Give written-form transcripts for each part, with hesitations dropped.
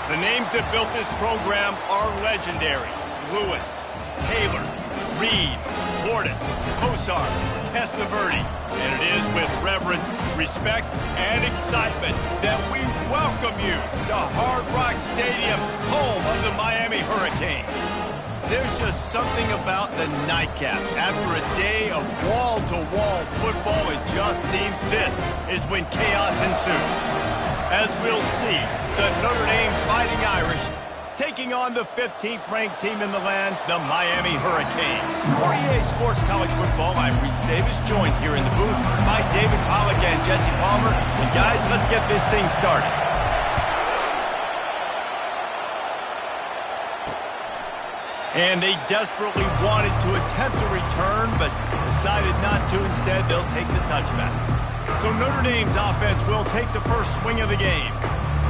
The names that built this program are legendary. Lewis, Taylor, Reed, Portis, Kosar, Testaverde. And it is with reverence, respect, and excitement that we welcome you to Hard Rock Stadium, home of the Miami Hurricanes. There's just something about the nightcap. After a day of wall-to-wall football, it just seems this is when chaos ensues. As we'll see, the Notre Dame Fighting Irish taking on the 15th-ranked team in the land, the Miami Hurricanes. For EA Sports College Football, I'm Reese Davis, joined here in the booth by David Pollack and Jesse Palmer. And guys, let's get this thing started. And they desperately wanted to attempt a return, but decided not to. Instead, they'll take the touchback. So Notre Dame's offense will take the first swing of the game.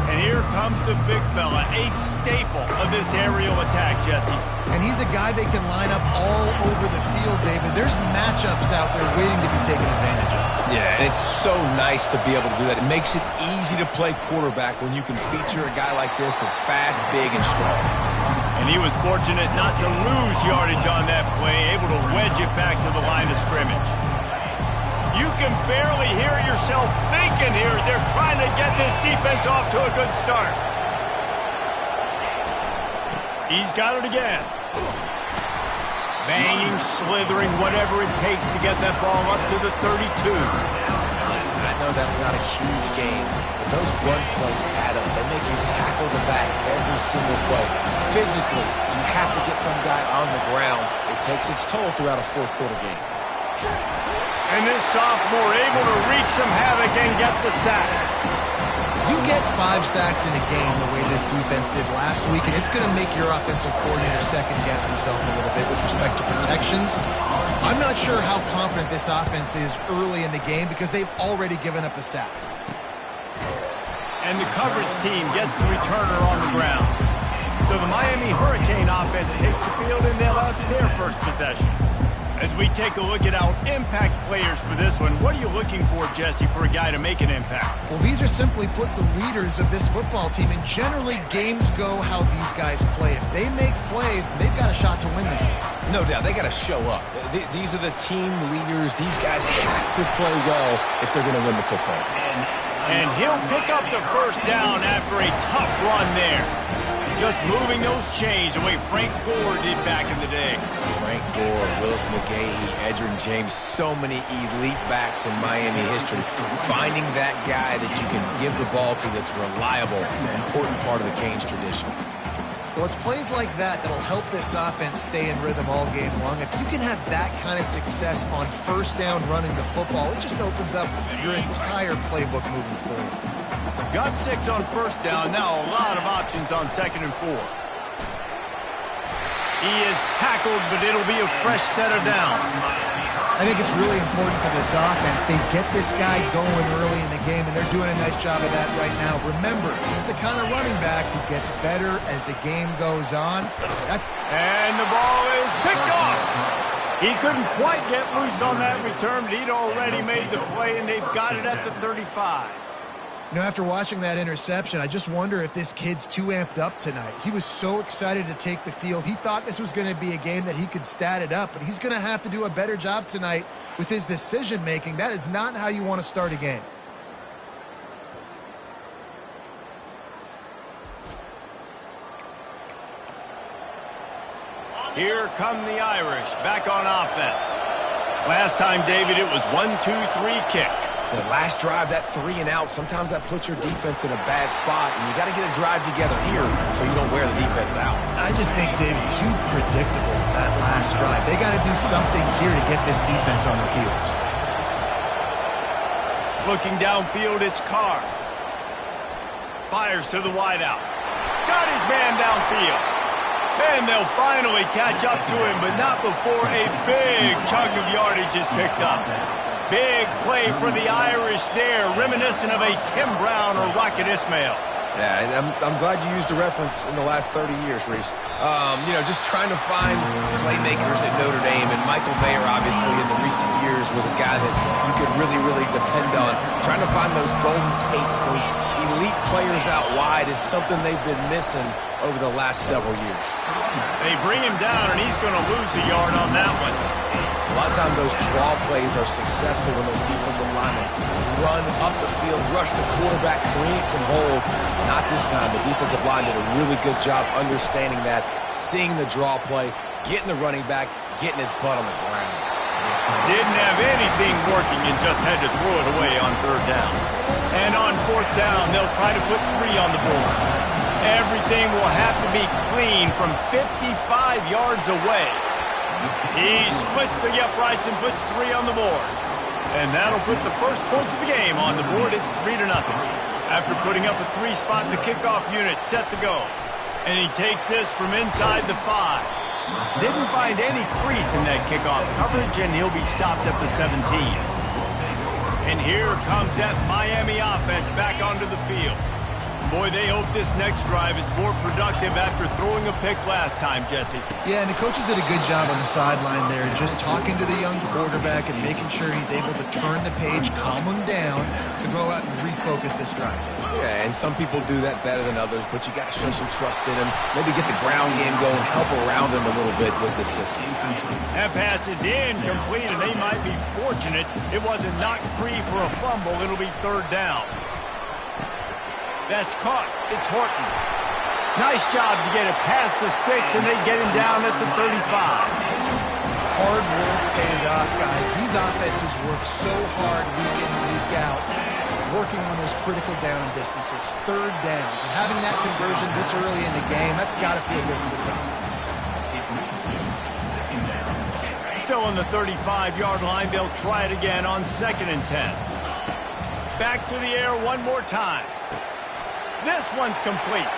And here comes the big fella, a staple of this aerial attack, Jesse. And he's a guy they can line up all over the field, David. There's matchups out there waiting to be taken advantage of. Yeah, and it's so nice to be able to do that. It makes it easy to play quarterback when you can feature a guy like this that's fast, big, and strong. And he was fortunate not to lose yardage on that play, able to wedge it back to the line of scrimmage. You can barely hear yourself thinking here as they're trying to get this defense off to a good start. He's got it again. Banging, slithering, whatever it takes to get that ball up to the 32. Listen, I know that's not a huge game, but those run plays add up. They make you tackle the back every single play. Physically, you have to get some guy on the ground. It takes its toll throughout a fourth-quarter game. And this sophomore able to wreak some havoc and get the sack. You get 5 sacks in a game the way this defense did last week, and it's going to make your offensive coordinator second-guess himself a little bit with respect to protections. I'm not sure how confident this offense is early in the game because they've already given up a sack. And the coverage team gets the returner on the ground. So the Miami Hurricane offense takes the field and they'll have their first possession. As we take a look at our impact players for this one, what are you looking for, Jesse, for a guy to make an impact? Well, these are simply put the leaders of this football team, and generally games go how these guys play. If they make plays, they've got a shot to win this one. No doubt, they got to show up. These are the team leaders. These guys have to play well if they're going to win the football game. And he'll pick up the first down after a tough run there. Just moving those chains the way Frank Gore did back in the day. Frank Gore, Willis McGahee, Edgerrin James, so many elite backs in Miami history. Finding that guy that you can give the ball to that's reliable, important part of the Canes tradition. Well, it's plays like that that'll help this offense stay in rhythm all game long. If you can have that kind of success on first down running the football, it just opens up your entire playbook moving forward. Got 6 on first down. Now a lot of options on 2nd and 4. He is tackled, but it'll be a fresh set of downs. I think it's really important for this offense. They get this guy going early in the game, and they're doing a nice job of that right now. Remember, he's the kind of running back who gets better as the game goes on. And the ball is picked off. He couldn't quite get loose on that return, but he'd already made the play, and they've got it at the 35. You know, after watching that interception, I just wonder if this kid's too amped up tonight. He was so excited to take the field. He thought this was going to be a game that he could stat it up, but he's going to have to do a better job tonight with his decision-making. That is not how you want to start a game. Here come the Irish back on offense. Last time, David, it was 1-2-3 kick. The last drive, that 3-and-out, sometimes that puts your defense in a bad spot, and you got to get a drive together here so you don't wear the defense out. I just think, David, too predictable, that last drive. They got to do something here to get this defense on their heels. Looking downfield, it's Carr. Fires to the wideout. Got his man downfield. And they'll finally catch up to him, but not before a big chunk of yardage is picked up. Big play for the Irish there, reminiscent of a Tim Brown or Rocket Ismail. Yeah, and I'm glad you used a reference in the last 30 years, Reese. You know, just trying to find playmakers at Notre Dame, and Michael Mayer, obviously, in the recent years was a guy that you could really, really depend on. Trying to find those golden takes, those elite players out wide is something they've been missing over the last several years. They bring him down, and he's going to lose a yard on that one. A lot of times those draw plays are successful when those defensive linemen run up the field, rush the quarterback, create some holes. Not this time. The defensive line did a really good job understanding that, seeing the draw play, getting the running back, getting his butt on the ground. Didn't have anything working and just had to throw it away on 3rd down. And on 4th down, they'll try to put 3 on the board. Everything will have to be clean from 55 yards away. He splits the uprights and puts 3 on the board. And that'll put the first points of the game on the board. It's 3-0. After putting up a 3 spot, the kickoff unit set to go. And he takes this from inside the 5. Didn't find any crease in that kickoff coverage, and he'll be stopped at the 17. And here comes that Miami offense back onto the field. Boy, they hope this next drive is more productive after throwing a pick last time, Jesse. Yeah, and the coaches did a good job on the sideline there, just talking to the young quarterback and making sure he's able to turn the page, calm him down, to go out and refocus this drive. Yeah, and some people do that better than others, but you got to show some trust in him. Maybe get the ground game going, help around him a little bit with the system. That pass is incomplete, and they might be fortunate it wasn't knocked free for a fumble. It'll be 3rd down. That's caught. It's Horton. Nice job to get it past the sticks, and they get him down at the 35. Hard work pays off, guys. These offenses work so hard week in and week out, working on those critical down distances, 3rd downs, and having that conversion this early in the game, that's got to feel good for this offense. Still on the 35-yard line, they'll try it again on 2nd and 10. Back to the air one more time. This one's complete.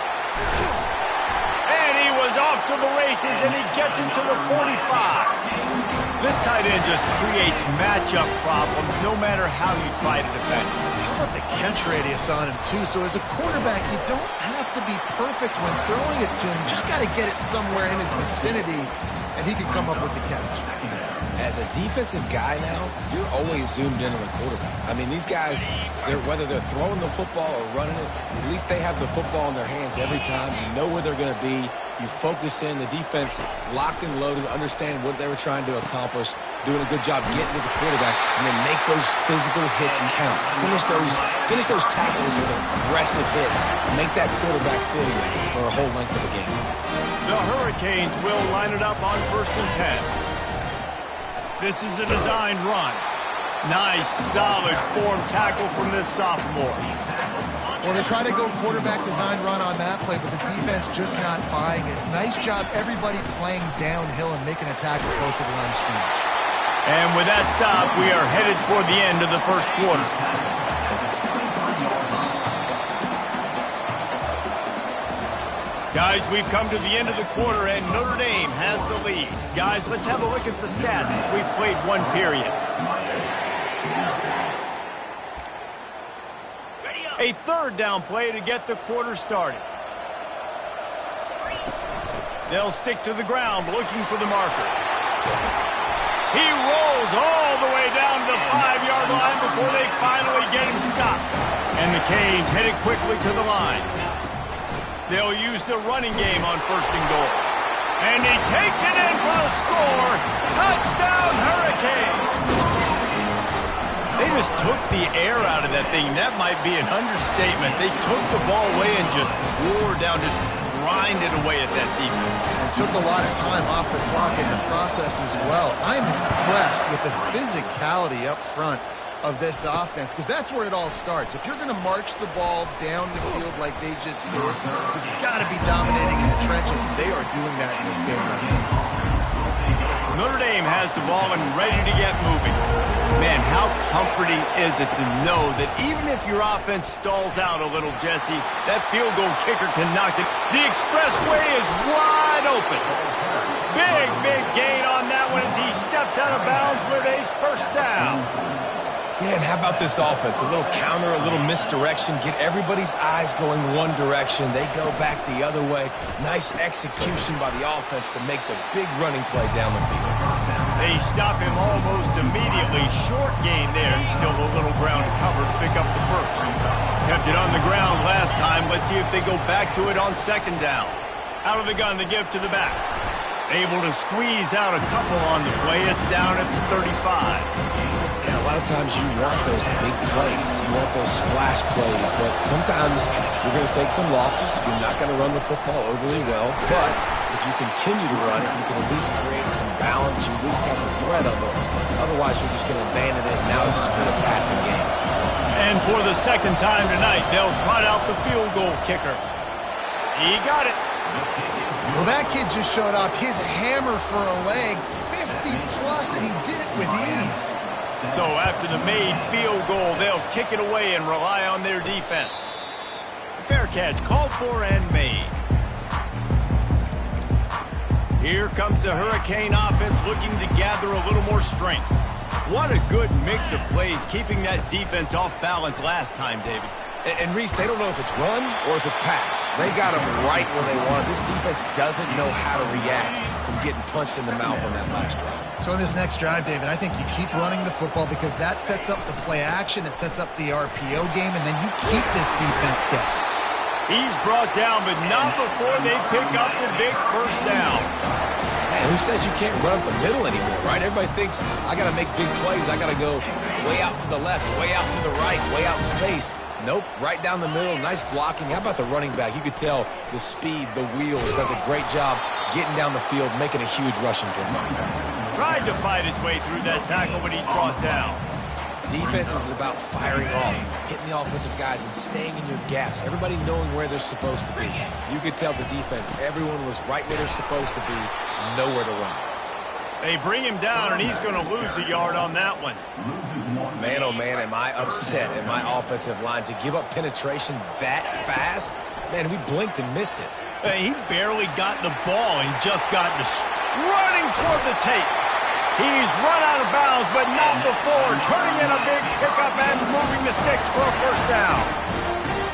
And he was off to the races, and he gets it to the 45. This tight end just creates matchup problems no matter how you try to defend. How about the catch radius on him, too? So as a quarterback, you don't have to be perfect when throwing it to him. You just got to get it somewhere in his vicinity, and he can come up with the catch. As a defensive guy now, you're always zoomed in on the quarterback. I mean, these guys, whether they're throwing the football or running it, at least they have the football in their hands every time. You know where they're going to be. You focus in. The defense locked and loaded, understand what they were trying to accomplish, doing a good job getting to the quarterback, and then make those physical hits count. Finish those tackles with aggressive hits. Make that quarterback feel you for a whole length of the game. The Hurricanes will line it up on 1st and 10. This is a designed run. Nice, solid form tackle from this sophomore. Well, they try to go quarterback design run on that play, but the defense just not buying it. Nice job, everybody playing downhill and making a tackle close to the line of scrimmage. And with that stop, we are headed toward the end of the 1st quarter. Guys, we've come to the end of the quarter, and Notre Dame has the lead. Guys, let's have a look at the stats as we've played 1 period. A 3rd down play to get the quarter started. They'll stick to the ground looking for the marker. He rolls all the way down to the 5-yard line before they finally get him stopped. And the Canes headed quickly to the line. They'll use the running game on 1st and goal. And he takes it in for the score. Touchdown, Hurricane! They just took the air out of that thing. That might be an understatement. They took the ball away and just wore down, just grinded away at that defense. And took a lot of time off the clock in the process as well. I'm impressed with the physicality up front of this offense, because that's where it all starts. If you're going to march the ball down the field like they just did, you've got to be dominating in the trenches, and they are doing that in this game right now. Notre Dame has the ball and ready to get moving. Man, how comforting is it to know that even if your offense stalls out a little, Jesse, that field goal kicker can knock it. The expressway is wide open. Big gain on that one as he steps out of bounds with a 1st down. Yeah, and how about this offense? A little counter, a little misdirection, get everybody's eyes going one direction. They go back the other way. Nice execution by the offense to make the big running play down the field. They stop him almost immediately. Short gain there. Still a little ground to cover to pick up the first. Kept it on the ground last time. Let's see if they go back to it on second down. Out of the gun to give to the back. Able to squeeze out a couple on the play. It's down at the 35. Yeah, a lot of times you want those big plays. You want those splash plays, but sometimes you're going to take some losses. You're not going to run the football overly well, but if you continue to run it, you can at least create some balance. You at least have the threat of it. Otherwise, you're just going to abandon it. Now it's just going to be a passing game. And for the second time tonight, they'll trot out the field goal kicker. He got it. Well, that kid just showed off his hammer for a leg, 50-plus, and he did it with ease. So after the made field goal, they'll kick it away and rely on their defense. Fair catch called for and made. Here comes the Hurricane offense looking to gather a little more strength. What a good mix of plays, keeping that defense off balance last time, David. And Reese, they don't know if it's run or if it's pass. They got them right where they want it. This defense doesn't know how to react from getting punched in the mouth on that last drive. So in this next drive, David, I think you keep running the football because that sets up the play action, it sets up the RPO game, and then you keep this defense guessing. He's brought down, but not before they pick up the big first down. Man, who says you can't run up the middle anymore, right? Everybody thinks, I got to make big plays. I got to go way out to the left, way out to the right, way out in space. Nope, right down the middle, nice blocking. How about the running back? You could tell the speed, the wheels, does a great job getting down the field, making a huge rushing play. Tried to fight his way through that tackle, but he's brought down. Defense is about firing off, hitting the offensive guys and staying in your gaps. Everybody knowing where they're supposed to be. You could tell the defense, everyone was right where they're supposed to be, nowhere to run. They bring him down, and he's going to lose a yard on that one. Man, oh man, am I upset at my offensive line to give up penetration that fast? Man, we blinked and missed it. He barely got the ball and just got running toward the tape. He's run out of bounds, but not before turning in a big pickup and moving the sticks for a first down.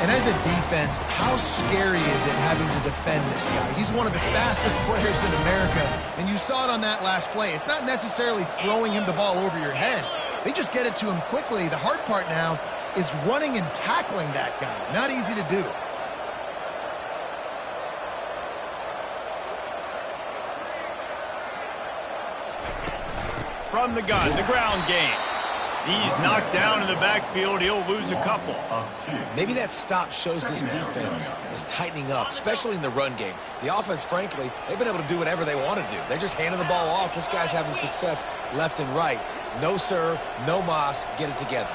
And as a defense, how scary is it having to defend this guy? He's one of the fastest players in America, and you saw it on that last play. It's not necessarily throwing him the ball over your head. They just get it to him quickly. The hard part now is running and tackling that guy. Not easy to do. From the gun, the ground game. He's knocked down in the backfield. He'll lose a couple. Maybe that stop shows this defense is tightening up, especially in the run game. The offense, frankly, they've been able to do whatever they want to do. They're just handing the ball off. This guy's having success left and right. No sir, no mas, get it together.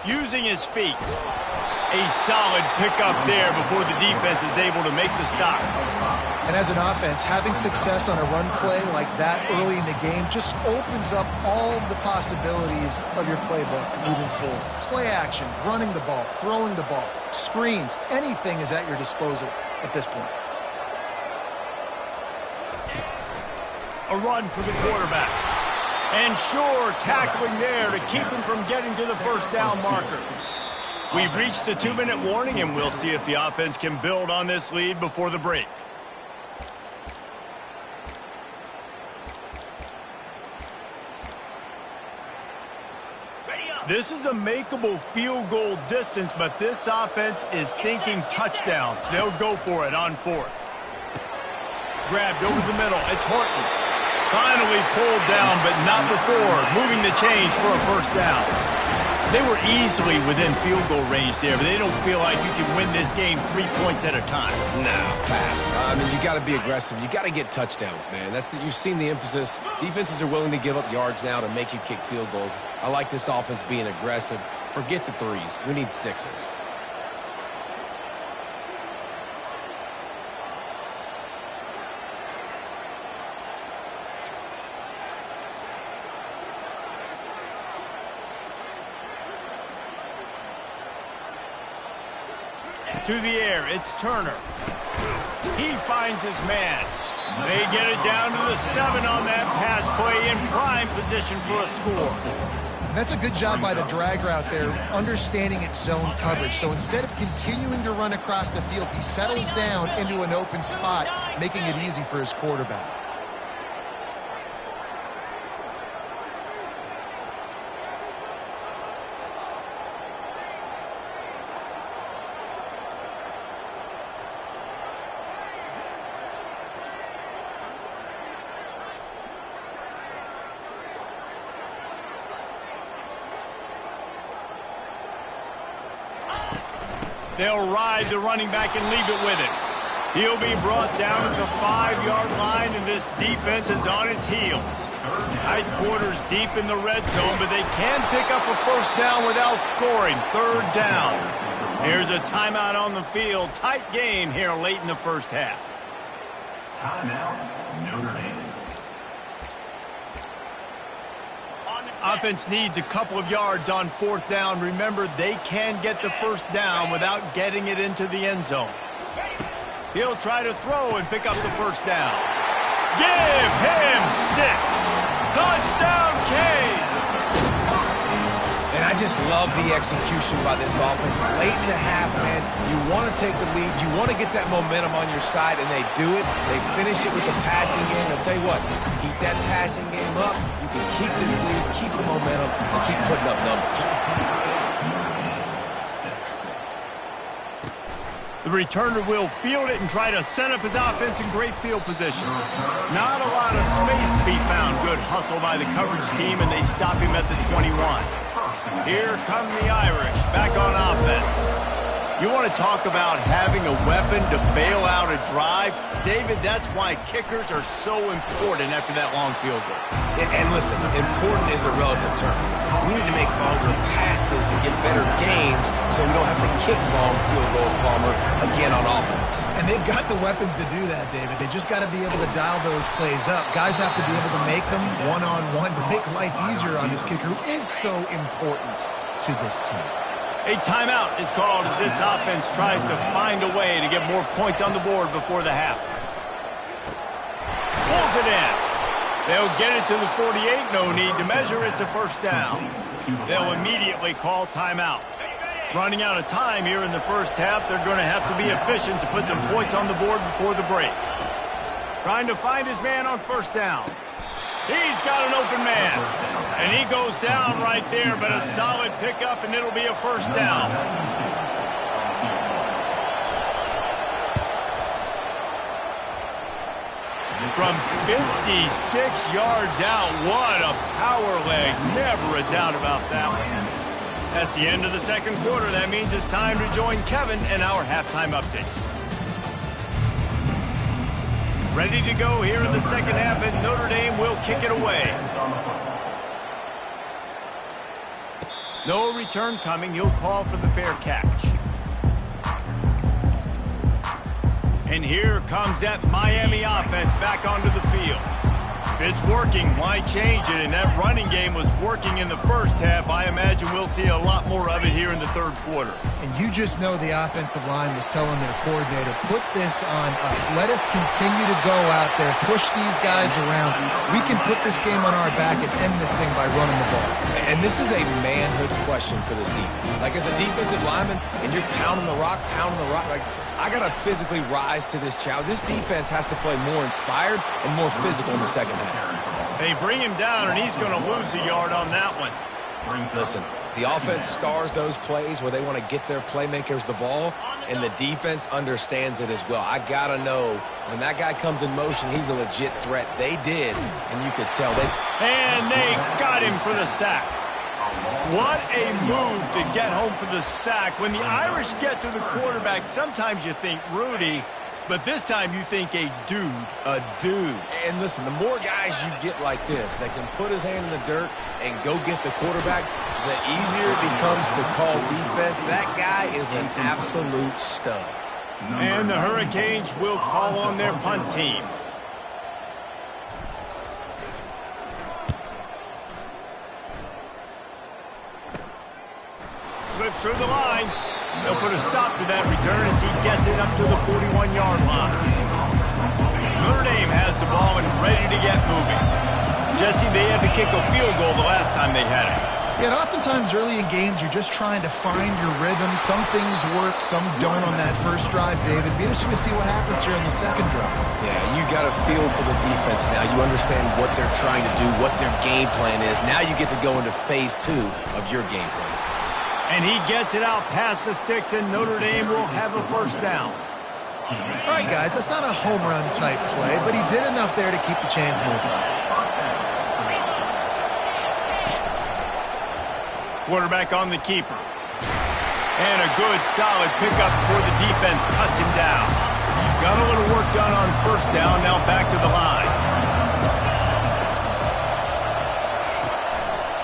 Using his feet. A solid pickup there before the defense is able to make the stop. And as an offense, having success on a run play like that early in the game just opens up all the possibilities of your playbook moving forward. Play action, running the ball, throwing the ball, screens, anything is at your disposal at this point. A run for the quarterback. And sure, tackling there to keep him from getting to the first down marker. We've reached the 2-minute warning, and we'll see if the offense can build on this lead before the break. This is a makeable field goal distance, but this offense is thinking touchdowns. They'll go for it on fourth. Grabbed over the middle. It's Horton. Finally pulled down, but not before moving the chains for a first down. They were easily within field goal range there, but they don't feel like you can win this game 3 points at a time. No, pass. I mean, you got to be aggressive. You got to get touchdowns, man. You've seen the emphasis. Defenses are willing to give up yards now to make you kick field goals. I like this offense being aggressive. Forget the threes. We need sixes. To the air, it's Turner. He finds his man. They get it down to the 7 on that pass play, in prime position for a score. That's a good job by the drag route there, understanding its zone coverage. So instead of continuing to run across the field, he settles down into an open spot, making it easy for his quarterback. They'll ride the running back and leave it with him. He'll be brought down to the 5-yard line, and this defense is on its heels. Tight quarters deep in the red zone, but they can pick up a first down without scoring. 3rd down. Here's a timeout on the field. Tight game here late in the first half. Timeout, Notre Dame. Offense needs a couple of yards on 4th down. Remember, they can get the first down without getting it into the end zone. He'll try to throw and pick up the first down. Give him 6. Touchdown, Canes! And I just love the execution by this offense. Late in the half, man, you want to take the lead. You want to get that momentum on your side, and they do it. They finish it with the passing game. I'll tell you what, keep that passing game up. You can keep this lead, keep the momentum, and keep putting up numbers. The returner will field it and try to set up his offense in great field position. Not a lot of space to be found. Good hustle by the coverage team, and they stop him at the 21. Here come the Irish, back on offense. You want to talk about having a weapon to bail out a drive? David, that's why kickers are so important after that long field goal. And listen, important is a relative term. We need to make longer passes and get better gains so we don't have to kick long field goals, Palmer, again on offense. And they've got the weapons to do that, David. They just got to be able to dial those plays up. Guys have to be able to make them one-on-one to make life easier on this kicker, who is so important to this team. A timeout is called as this offense tries to find a way to get more points on the board before the half. Pulls it in. They'll get it to the 48. No need to measure. It's a first down. They'll immediately call timeout. Running out of time here in the first half, they're going to have to be efficient to put some points on the board before the break. Trying to find his man on first down. He's got an open man. And he goes down right there, but a solid pickup, and it'll be a first down. From 56 yards out, what a power leg. Never a doubt about that one. That's the end of the second quarter. That means it's time to join Kevin in our halftime update. Ready to go here in the second half, and Notre Dame will kick it away. No return coming. He'll call for the fair catch. And here comes that Miami offense back onto the field. If it's working, why change it? And that running game was working in the first half. I imagine we'll see a lot more of it here in the third quarter. And you just know the offensive line was telling their coordinator, put this on us. Let us continue to go out there, push these guys around. We can put this game on our back and end this thing by running the ball. And this is a manhood question for this defense. Like, as a defensive lineman, and you're pounding the rock, like, I got to physically rise to this challenge. This defense has to play more inspired and more physical in the second half. They bring him down, and he's going to lose a yard on that one. Listen, the offense stars those plays where they want to get their playmakers the ball, and the defense understands it as well. I got to know when that guy comes in motion, he's a legit threat. They did, and you could tell. And they got him for the sack. What a move to get home for the sack. When the Irish get to the quarterback, sometimes you think Rudy, but this time you think a dude. A dude. And listen, the more guys you get like this that can put his hand in the dirt and go get the quarterback, the easier it becomes to call defense. That guy is an absolute stud. And the Hurricanes will call on their punt team. Slips through the line. They'll put a stop to that return as he gets it up to the 41-yard line. Notre Dame has the ball and ready to get moving. Jesse, they had to kick a field goal the last time they had it. Yeah, and oftentimes early in games, you're just trying to find your rhythm. Some things work, some don't on that first drive, David. Be interesting to see what happens here on the second drive. Yeah, you got a feel for the defense now. You understand what they're trying to do, what their game plan is. Now you get to go into phase 2 of your game plan. And he gets it out past the sticks, and Notre Dame will have a first down. All right, guys, that's not a home run type play, but he did enough there to keep the chains moving. Quarterback on the keeper. And a good, solid pickup before the defense cuts him down. Got a little work done on first down, now back to the line.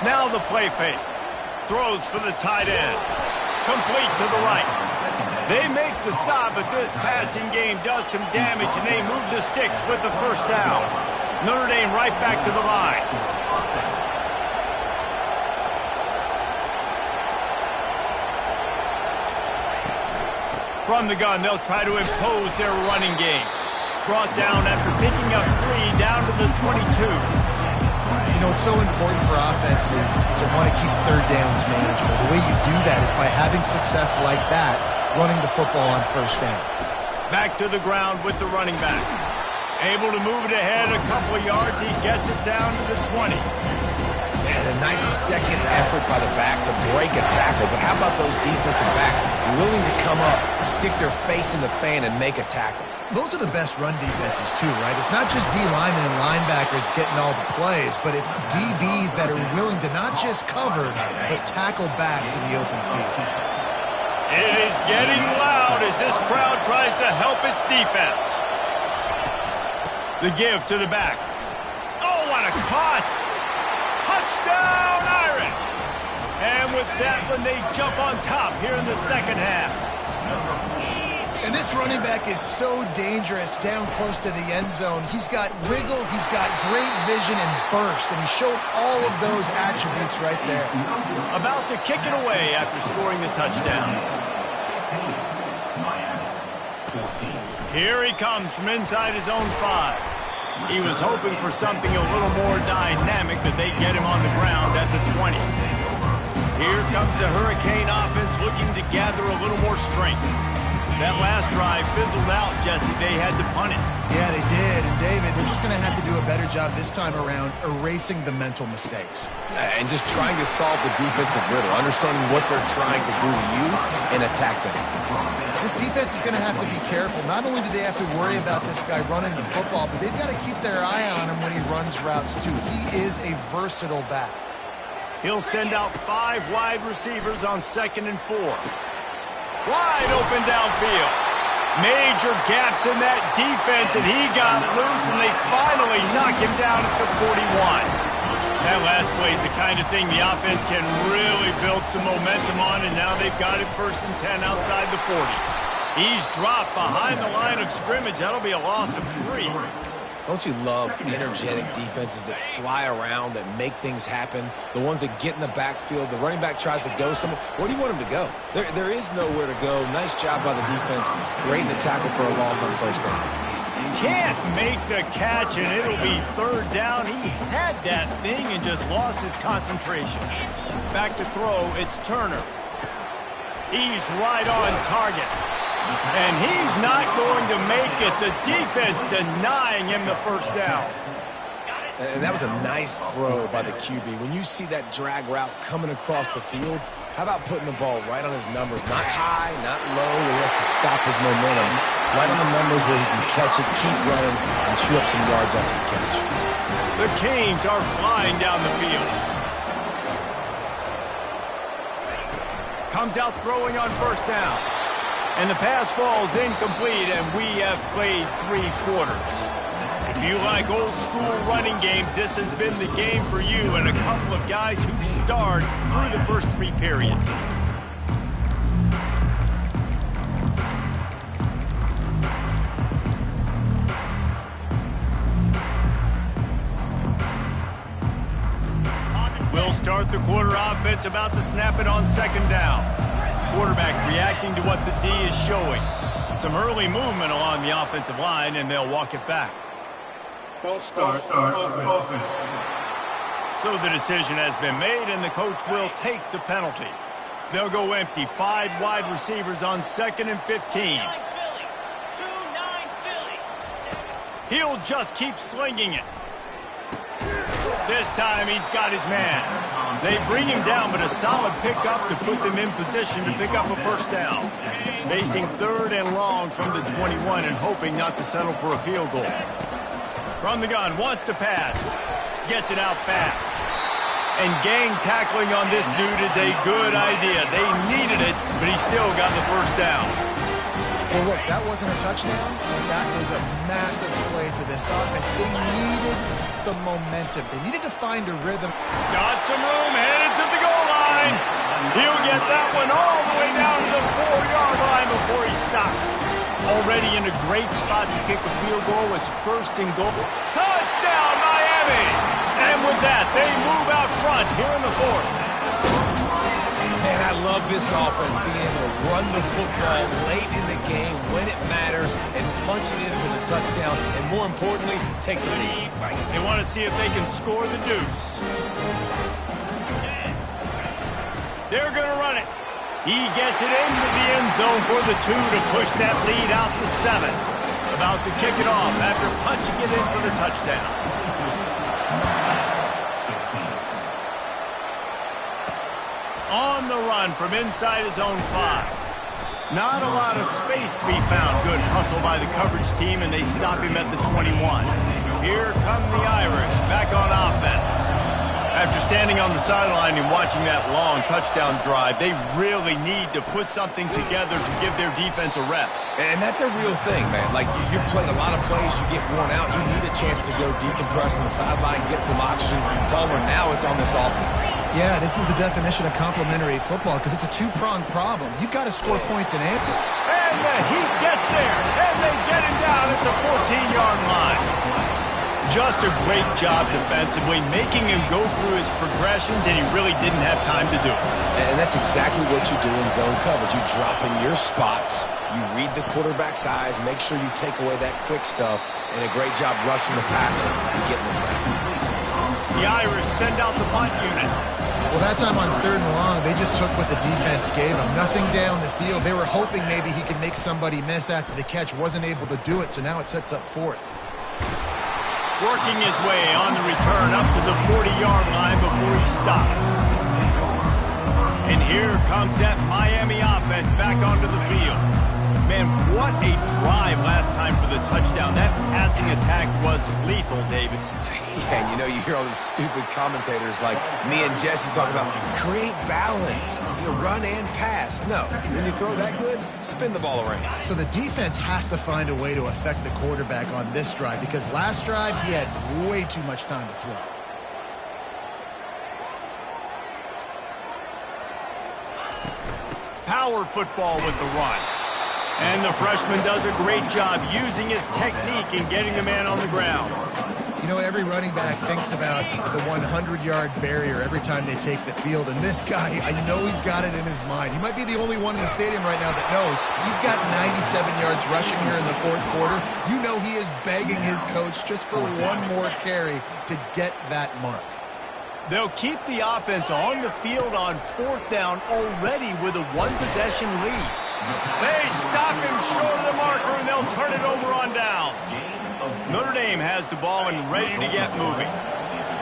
Now the play fake. Throws for the tight end. Complete to the right. They make the stop, but this passing game does some damage, and they move the sticks with the first down. Notre Dame right back to the line. From the gun, they'll try to impose their running game. Brought down after picking up 3 down to the 22. You know, it's so important for offenses to want to keep third downs manageable. The way you do that is by having success like that, running the football on first down. Back to the ground with the running back. Able to move it ahead a couple of yards. He gets it down to the 20. And a nice second effort by the back to break a tackle. But how about those defensive backs willing to come up, stick their face in the fan, and make a tackle? Those are the best run defenses, too, right? It's not just D linemen and linebackers getting all the plays, but it's DBs that are willing to not just cover, but tackle backs in the open field. It is getting loud as this crowd tries to help its defense. The give to the back. Oh, what a cut! Touchdown, Irish! And with that one, they jump on top here in the second half. And this running back is so dangerous down close to the end zone. He's got wiggle, he's got great vision and burst, and he showed all of those attributes right there. About to kick it away after scoring the touchdown. Here he comes from inside his own 5. He was hoping for something a little more dynamic, but they get him on the ground at the 20. Here comes the Hurricane offense looking to gather a little more strength. That last drive fizzled out, Jesse. They had to punt it. Yeah, they did. And, David, they're just going to have to do a better job this time around erasing the mental mistakes. And just trying to solve the defensive riddle, understanding what they're trying to do to you and attack them. This defense is going to have to be careful. Not only do they have to worry about this guy running the football, but they've got to keep their eye on him when he runs routes, too. He is a versatile back. He'll send out 5 wide receivers on 2nd and 4. Wide open downfield. Major gaps in that defense, and he got loose, and they finally knock him down at the 41. That last play is the kind of thing the offense can really build some momentum on, and now they've got it 1st and 10 outside the 40. He's dropped behind the line of scrimmage. That'll be a loss of 3. Don't you love energetic defenses that fly around, that make things happen? The ones that get in the backfield, the running back tries to go somewhere. Where do you want him to go? There is nowhere to go. Nice job by the defense, creating the tackle for a loss on first down. Can't make the catch, and it'll be 3rd down. He had that thing and just lost his concentration. Back to throw, it's Turner. He's right on target. And he's not going to make it. The defense denying him the first down. And that was a nice throw by the QB. When you see that drag route coming across the field, how about putting the ball right on his numbers? Not high, not low, where he has to stop his momentum. Right on the numbers where he can catch it, keep running, and chew up some yards after the catch. The Canes are flying down the field. Comes out throwing on first down. And the pass falls incomplete, and we have played 3 quarters. If you like old-school running games, this has been the game for you and a couple of guys who starred through the first 3 periods. We'll start the quarter offense, about to snap it on 2nd down. Quarterback reacting to what the D is showing. Some early movement along the offensive line, and they'll walk it back. False start. Offense. So the decision has been made, and the coach will take the penalty. They'll go empty. 5 wide receivers on 2nd and 15. He'll just keep slinging it. This time he's got his man. They bring him down, but a solid pickup to put them in position to pick up a first down. Facing 3rd and long from the 21 and hoping not to settle for a field goal. From the gun, wants to pass. Gets it out fast. And gang tackling on this dude is a good idea. They needed it, but he still got the first down. Well, look, that wasn't a touchdown. That was a massive play for this offense. They needed some momentum. They needed to find a rhythm. Got some room, headed to the goal line. He'll get that one all the way down to the 4-yard line before he stopped. Already in a great spot to kick a field goal. It's 1st and goal. Touchdown, Miami! And with that, they move out front here in the 4th. Man, I love this offense being able to run the football late in the game when it matters and punch it in for the touchdown and, more importantly, take the lead. They want to see if they can score the deuce. They're going to run it. He gets it into the end zone for the 2 to push that lead out to 7. About to kick it off after punching it in for the touchdown. On the run from inside his own 5. Not a lot of space to be found. Good hustle by the coverage team, and they stop him at the 21. Here come the Irish back on offense. After standing on the sideline and watching that long touchdown drive, they really need to put something together to give their defense a rest. And that's a real thing, man. Like, you played a lot of plays, you get worn out, you need a chance to go decompress on the sideline, get some oxygen, recover. Now it's on this offense. Yeah, this is the definition of complementary football because it's a 2-pronged problem. You've got to score points in Anthony. And the Heat gets there, and they get him down at the 14-yard line. Just a great job defensively, making him go through his progressions, and he really didn't have time to do it. And that's exactly what you do in zone coverage. You drop in your spots, you read the quarterback's eyes, make sure you take away that quick stuff, and a great job rushing the passer and getting the sack. The Irish send out the punt unit. Well, that time on 3rd and long, they just took what the defense gave them. Nothing down the field. They were hoping maybe he could make somebody miss after the catch. Wasn't able to do it, so now it sets up 4th. Working his way on the return up to the 40-yard line before he stopped. And here comes that Miami offense back onto the field. Man, what a drive last time for the touchdown. That passing attack was lethal, David. Yeah, and you know, you hear all these stupid commentators like me and Jesse talking about create balance, run and pass. No, when you throw that good, spin the ball around. So the defense has to find a way to affect the quarterback on this drive because last drive he had way too much time to throw. Power football with the run. And the freshman does a great job using his technique and getting the man on the ground. You know, every running back thinks about the 100-yard barrier every time they take the field. And this guy, I know he's got it in his mind. He might be the only one in the stadium right now that knows he's got 97 yards rushing here in the 4th quarter. You know he is begging his coach just for one more carry to get that mark. They'll keep the offense on the field on 4th down already with a 1-possession lead. They stop him short of the marker, and they'll turn it over on down. Notre Dame has the ball and ready to get moving.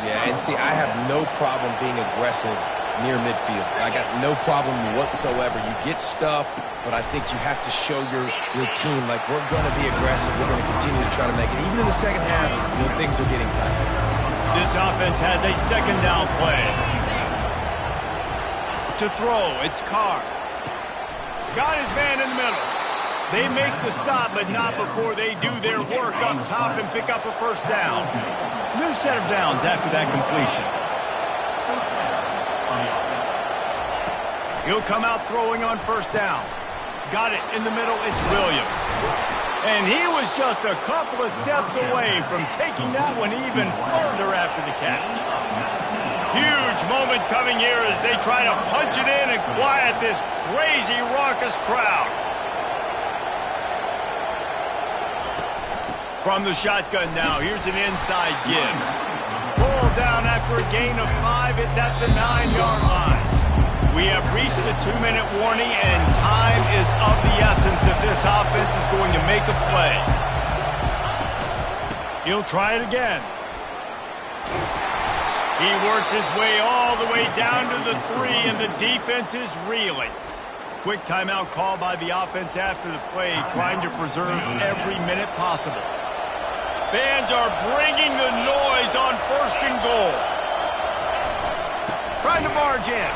Yeah, and see, I have no problem being aggressive near midfield. I got no problem whatsoever. You get stuffed, but I think you have to show your team, like, we're going to be aggressive. We're going to continue to try to make it, even in the second half when things are getting tight. This offense has a 2nd down play. To throw, it's Carr. Got his man in the middle. They make the stop, but not before they do their work up top and pick up a first down. New set of downs after that completion. He'll come out throwing on first down. Got it in the middle, it's Williams. And he was just a couple of steps away from taking that one even further after the catch. Huge moment coming here as they try to punch it in and quiet this crazy, raucous crowd. From the shotgun now, here's an inside give. Pull down after a gain of 5. It's at the 9-yard line. We have reached the 2-minute warning, and time is of the essence if this offense is going to make a play. He'll try it again. He works his way all the way down to the 3, and the defense is reeling. Quick timeout call by the offense after the play, trying to preserve every minute possible. Fans are bringing the noise on 1st and goal. Trying to barge in.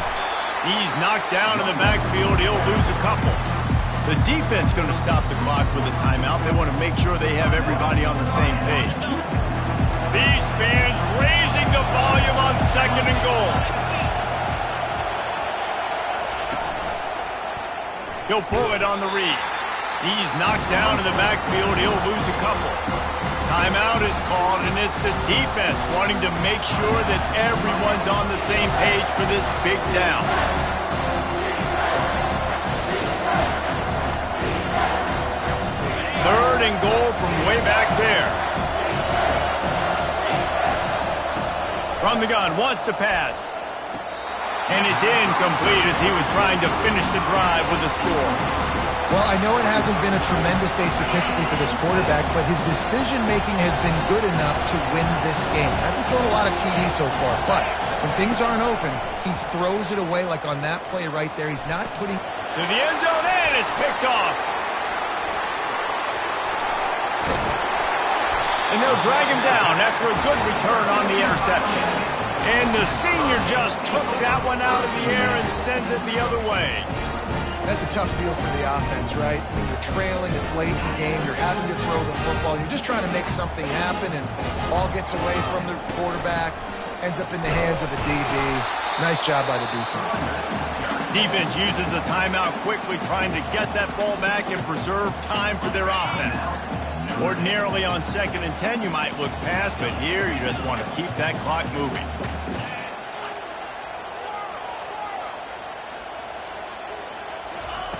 He's knocked down in the backfield. He'll lose a couple. The defense going to stop the clock with a timeout. They want to make sure they have everybody on the same page. These fans raising the volume on 2nd and goal. He'll pull it on the read. He's knocked down in the backfield. He'll lose a couple. Timeout is called, and it's the defense wanting to make sure that everyone's on the same page for this big down. 3rd and goal from way back there. From the gun, wants to pass. And it's incomplete as he was trying to finish the drive with a score. Well, I know it hasn't been a tremendous day statistically for this quarterback, but his decision-making has been good enough to win this game. Hasn't thrown a lot of TDs so far, but when things aren't open, he throws it away like on that play right there. He's not putting... To the end zone, and it's picked off. And they'll drag him down after a good return on the interception. And the senior just took that one out of the air and sends it the other way. That's a tough deal for the offense, right? I mean, you're trailing, it's late in the game, you're having to throw the football, you're just trying to make something happen, and ball gets away from the quarterback, ends up in the hands of a DB. Nice job by the defense. Defense uses a timeout quickly, trying to get that ball back and preserve time for their offense. Ordinarily on 2nd and 10, you might look past, but here you just want to keep that clock moving.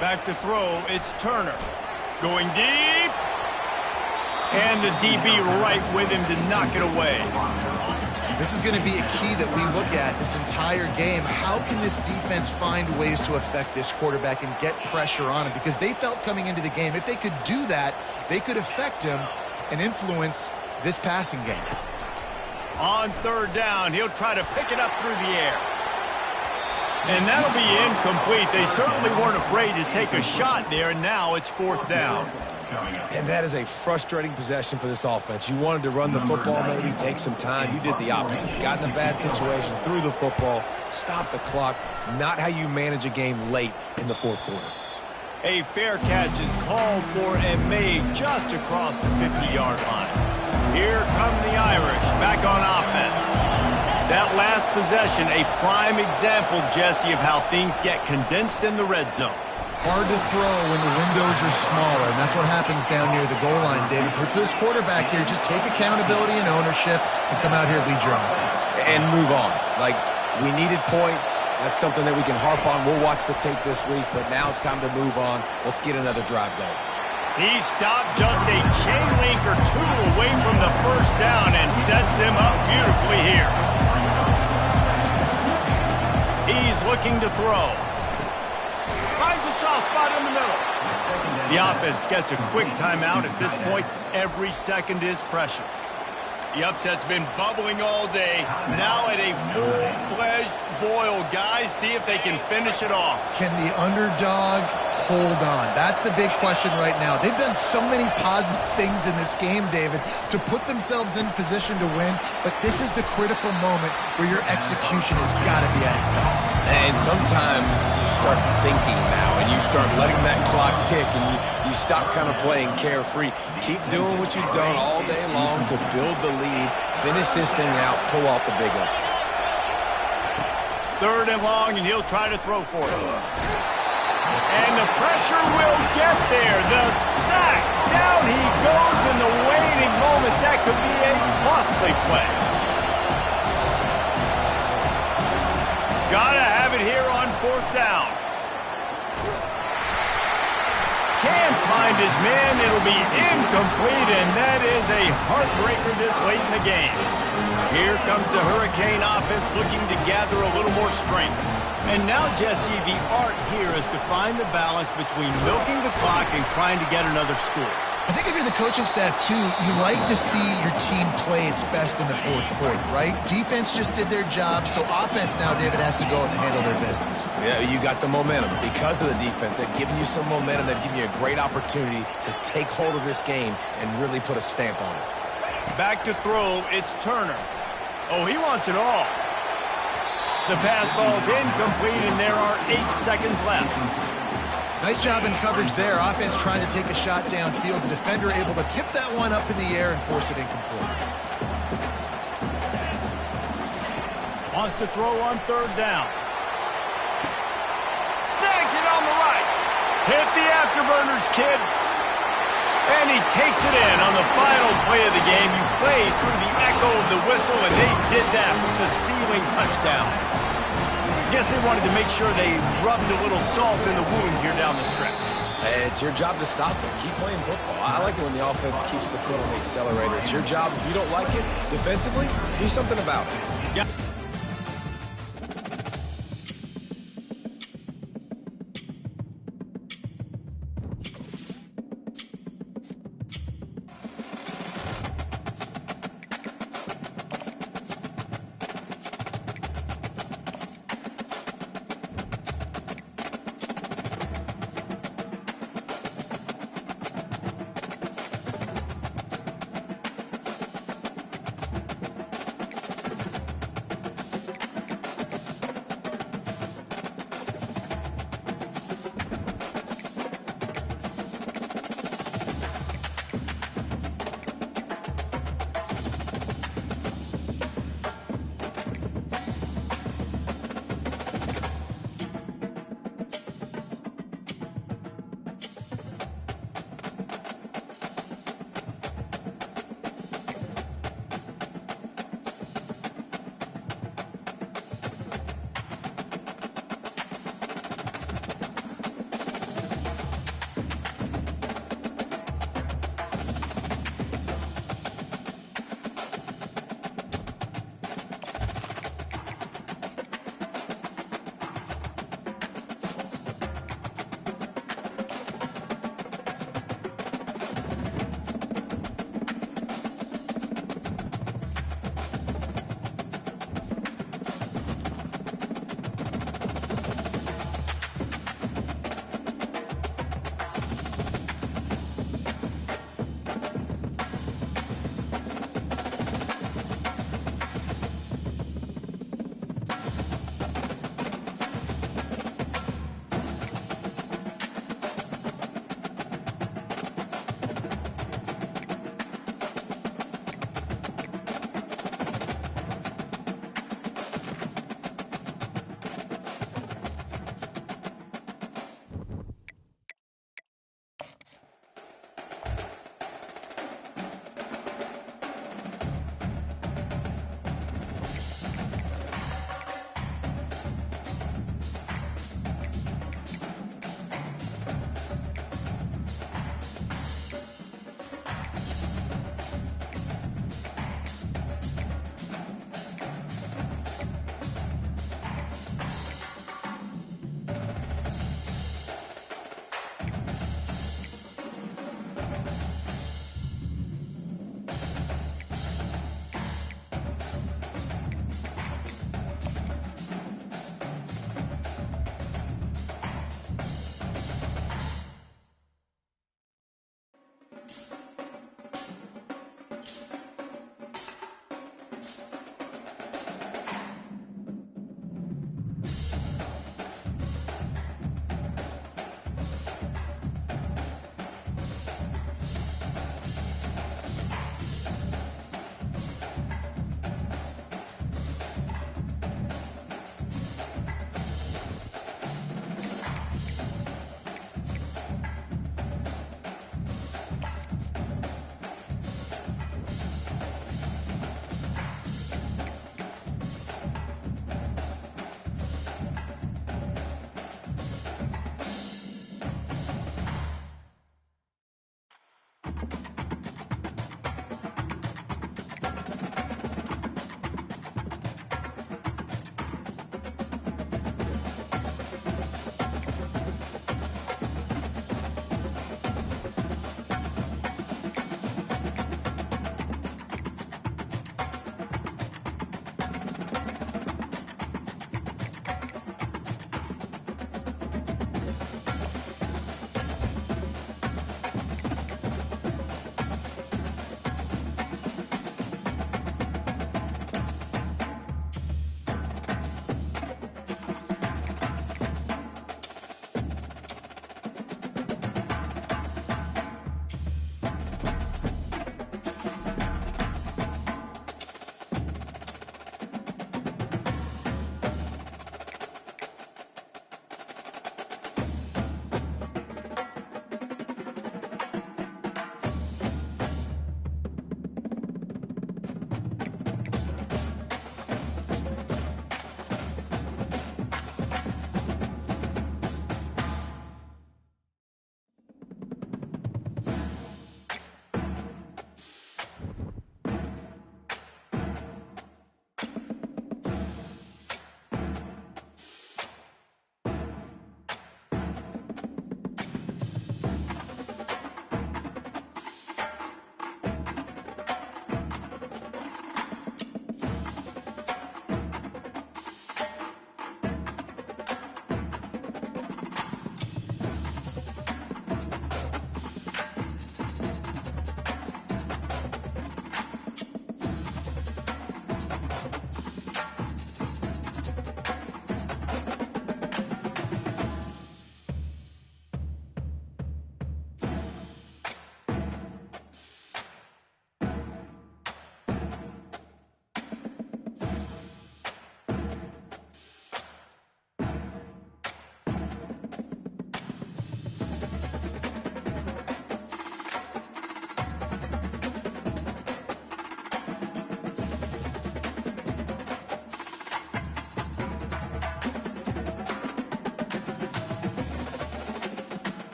Back to throw, it's Turner. Going deep. And the DB right with him to knock it away. This is going to be a key that we look at this entire game. How can this defense find ways to affect this quarterback and get pressure on him? Because they felt coming into the game, if they could do that, they could affect him and influence this passing game. On 3rd down, he'll try to pick it up through the air. And that'll be incomplete. They certainly weren't afraid to take a shot there, and now it's 4th down. And that is a frustrating possession for this offense. You wanted to run the football, maybe take some time. You did the opposite. Got in a bad situation, threw the football, stopped the clock. Not how you manage a game late in the 4th quarter. A fair catch is called for and made just across the 50-yard line. Here come the Irish back on offense. That last possession, a prime example, Jesse, of how things get condensed in the red zone. Hard to throw when the windows are smaller, and that's what happens down near the goal line, David. But for this quarterback here, just take accountability and ownership and come out here and lead your offense. And move on. Like, we needed points. That's something that we can harp on. We'll watch the tape this week, but now it's time to move on. Let's get another drive going. He stopped just a chain link or two away from the 1st down and sets them up beautifully here. He's looking to throw. Finds a soft spot in the middle. The offense gets a quick timeout. At this point, every second is precious. The upset's been bubbling all day. Now at a full-fledged boil. Guys, see if they can finish it off. Can the underdog hold on? That's the big question right now. They've done so many positive things in this game, David, to put themselves in position to win, but this is the critical moment where your execution has got to be at its best. And sometimes you start thinking now, and you start letting that clock tick, and you stop kind of playing carefree. Keep doing what you've done all day long to build the lead, finish this thing out, pull off the big upset. 3rd and long, and he'll try to throw for it. And the pressure will get there. The sack. Down he goes in the waning moments. That could be a costly play. Gotta have it here on 4th down. can't find his man. It'll be incomplete, and that is a heartbreaker this late in the game. Here comes the Hurricane offense looking to gather a little more strength. And now, Jesse, the art here is to find the balance between milking the clock and trying to get another score. I think if you're the coaching staff, too, you like to see your team play its best in the fourth quarter, right? Defense just did their job, so offense now, David, has to go and handle their business. Yeah, you got the momentum. Because of the defense, they've given you some momentum. They've given you a great opportunity to take hold of this game and really put a stamp on it. Back to throw, it's Turner. Oh, he wants it all. The pass falls incomplete, and there are 8 seconds left. Nice job in coverage there. Offense trying to take a shot downfield. The defender able to tip that one up in the air and force it incomplete. Wants to throw on third down. Snags it on the right. Hit the afterburners, kid. And he takes it in on the final play of the game. You play through the echo of the whistle, and they did that with the ceiling touchdown. Guess they wanted to make sure they rubbed a little salt in the wound here down the stretch. It's your job to stop them. Keep playing football. I like it when the offense keeps the foot on the accelerator. It's your job. If you don't like it defensively, do something about it.